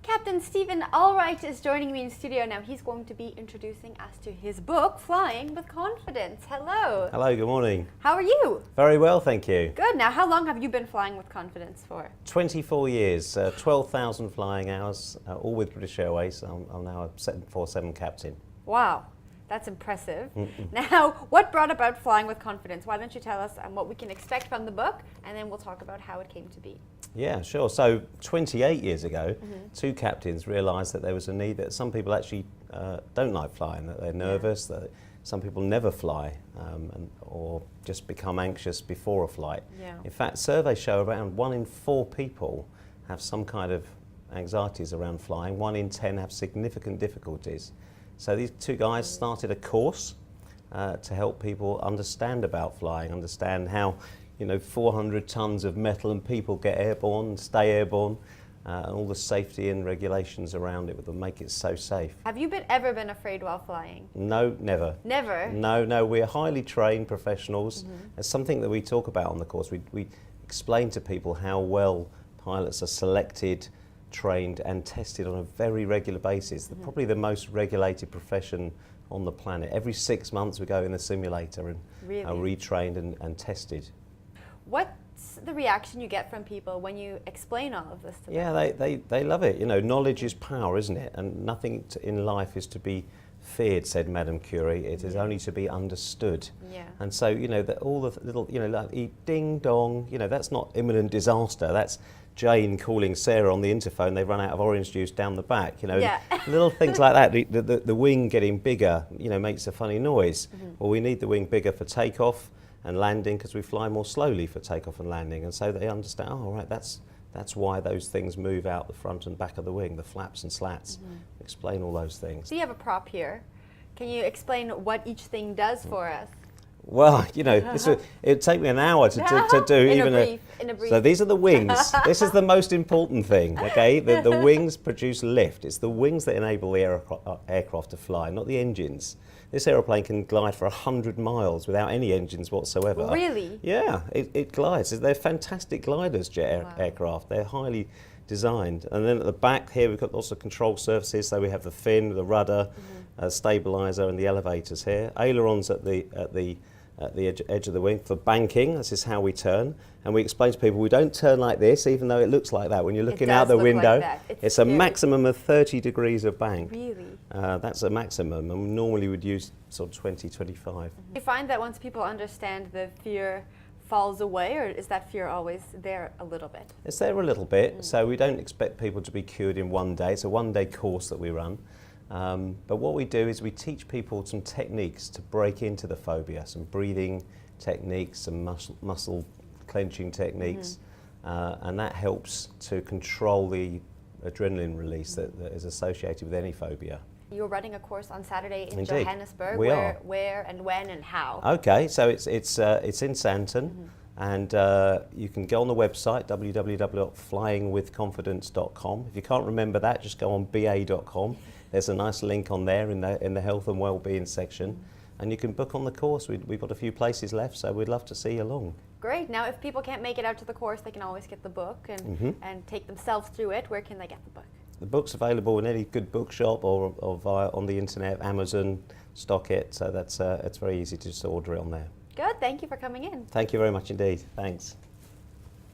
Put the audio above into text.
Captain Stephen Allwright is joining me in studio now. He's going to be introducing us to his book, Flying with Confidence. Hello. Hello, good morning. How are you? Very well, thank you. Good. Now, how long have you been flying with confidence for? 24 years, 12,000 flying hours, all with British Airways. I'm now a 747 captain. Wow, that's impressive. Now, what brought about Flying with Confidence? Why don't you tell us what we can expect from the book, and then we'll talk about how it came to be. Yeah, sure. So 28 years ago, two captains realised that there was a need that some people actually don't like flying, that they're nervous, that some people never fly or just become anxious before a flight. Yeah. In fact, surveys show around 1 in 4 people have some kind of anxieties around flying. 1 in 10 have significant difficulties. So these two guys started a course to help people understand about flying, understand how 400 tons of metal and people get airborne and stay airborne, and all the safety and regulations around it that make it so safe. Have you ever been afraid while flying? No, never. Never? No, we're highly trained professionals. It's something that we talk about on the course. We explain to people how well pilots are selected, trained and tested on a very regular basis. They're probably the most regulated profession on the planet. Every 6 months we go in the simulator and are retrained and tested. What's the reaction you get from people when you explain all of this to them? Yeah, they love it. Knowledge is power, isn't it? And nothing in life is to be feared, said Madame Curie. It is only to be understood. Yeah. And so, that all the little, like ding dong, that's not imminent disaster. That's Jane calling Sarah on the interphone. They've run out of orange juice down the back. Little things like that. The wing getting bigger, makes a funny noise. Well, we need the wing bigger for takeoff and landing because we fly more slowly for takeoff and landing, and so they understand. Oh, right, that's why those things move out the front and back of the wing, the flaps and slats. Explain all those things. So you have a prop here. Can you explain what each thing does for us? Well, it'd take me an hour to do in a brief. So these are the wings. This is the most important thing, okay? The wings produce lift. It's the wings that enable the aircraft to fly, not the engines. This aeroplane can glide for 100 miles without any engines whatsoever. Really? Yeah, it glides. They're fantastic gliders, aircraft. They're highly designed. And then at the back here we've got lots of control surfaces. So we have the fin, the rudder, stabilizer, and the elevators here. Ailerons at the edge of the wing for banking. This is how we turn. And we explain to people we don't turn like this, even though it looks like that. When you're looking out the window, it's a maximum of 30 degrees of bank. Really? That's a maximum, and normally we'd use sort of 20, 25. You find that once people understand, the fear falls away, or is that fear always there a little bit? It's there a little bit, so we don't expect people to be cured in one day. It's a one-day course that we run. But what we do is we teach people some techniques to break into the phobia, some breathing techniques, some muscle clenching techniques, and that helps to control the adrenaline release that is associated with any phobia. You're running a course on Saturday in Indeed. Johannesburg. We are. Where and when and how? Okay, so it's in Santon. And you can go on the website, www.flyingwithconfidence.com. If you can't remember that, just go on ba.com. There's a nice link on there in the health and wellbeing section. And you can book on the course. We've got a few places left, so we'd love to see you along. Great. Now, if people can't make it out to the course, they can always get the book and take themselves through it. Where can they get the book? The book's available in any good bookshop or via on the internet, Amazon, stock it. So it's very easy to just order it on there. Good. Thank you for coming in. Thank you very much indeed. Thanks.